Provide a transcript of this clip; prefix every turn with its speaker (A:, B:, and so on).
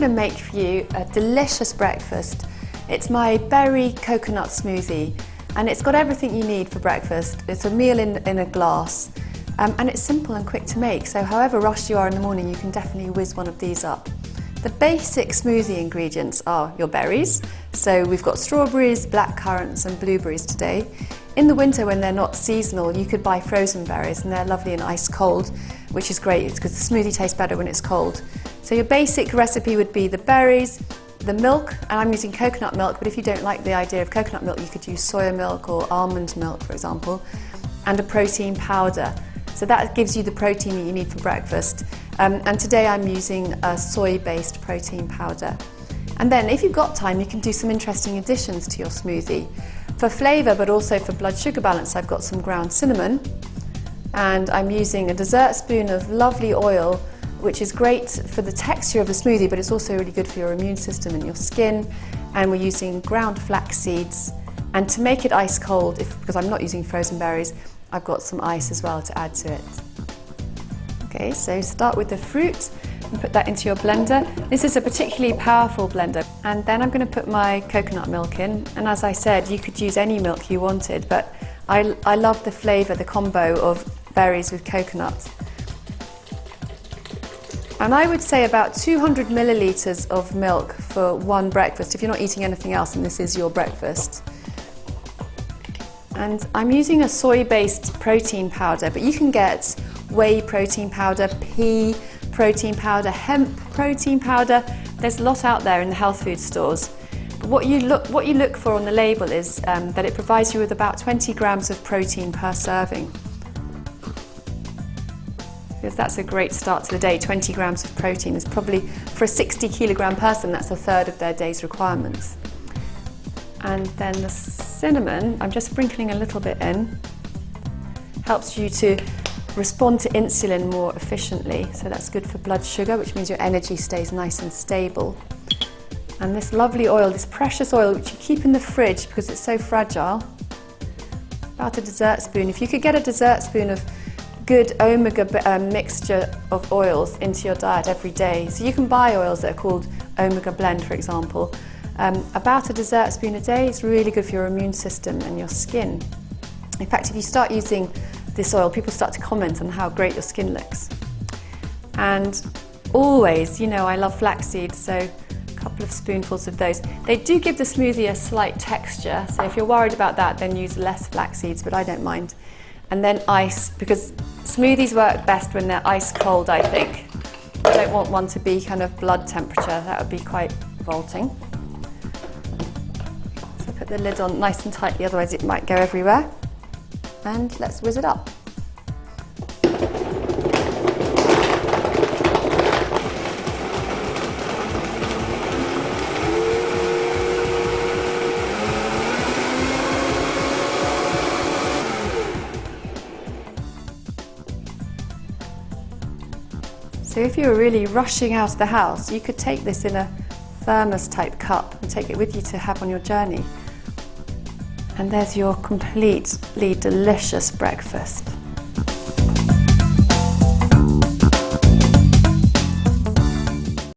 A: going to make for you a delicious breakfast. It's my berry coconut smoothie, and it's got everything you need for breakfast. It's a meal in a glass, and it's simple and quick to make, so however rushed you are in the morning, you can definitely whiz one of these up. The basic smoothie ingredients are your berries, so we've got strawberries, black currants and blueberries today. In the winter when they're not seasonal, you could buy frozen berries and they're lovely and ice cold, which is great because the smoothie tastes better when it's cold. So your basic recipe would be the berries, the milk, and I'm using coconut milk, but if you don't like the idea of coconut milk, you could use soya milk or almond milk, for example, and a protein powder. So that gives you the protein that you need for breakfast. And today I'm using a soy-based protein powder. And then if you've got time, you can do some interesting additions to your smoothie. For flavour, but also for blood sugar balance, I've got some ground cinnamon, and I'm using a dessert spoon of lovely oil, which is great for the texture of the smoothie, but it's also really good for your immune system and your skin. And we're using ground flax seeds. And to make it ice cold, because I'm not using frozen berries, I've got some ice as well to add to it. Okay, so start with the fruit and put that into your blender. This is a particularly powerful blender. And then I'm going to put my coconut milk in. And as I said, you could use any milk you wanted, but I love the flavour, the combo of berries with coconut. And I would say about 200 millilitres of milk for one breakfast. If you're not eating anything else and this is your breakfast. And I'm using a soy-based protein powder, but you can get whey protein powder, pea protein powder, hemp protein powder. There's a lot out there in the health food stores. But what you look for on the label is that it provides you with about 20 grams of protein per serving. Because that's a great start to the day. 20 grams of protein is probably, for a 60 kilogram person, that's a third of their day's requirements. And then the cinnamon, I'm just sprinkling a little bit in. Helps you to respond to insulin more efficiently. So that's good for blood sugar, which means your energy stays nice and stable. And this lovely oil, this precious oil, which you keep in the fridge because it's so fragile. About a dessert spoon. If you could get a dessert spoon of good omega mixture of oils into your diet every day. So you can buy oils that are called omega blend, for example. About a dessert spoon a day is really good for your immune system and your skin. In fact, if you start using this oil, people start to comment on how great your skin looks. And always, you know, I love flax seeds, so a couple of spoonfuls of those. They do give the smoothie a slight texture, so if you're worried about that, then use less flax seeds, but I don't mind. And then ice, because smoothies work best when they're ice cold, I think. I don't want one to be kind of blood temperature, that would be quite revolting. So put the lid on nice and tightly, otherwise it might go everywhere. And let's whiz it up. So if you were really rushing out of the house, you could take this in a thermos type cup and take it with you to have on your journey. And there's your completely delicious breakfast.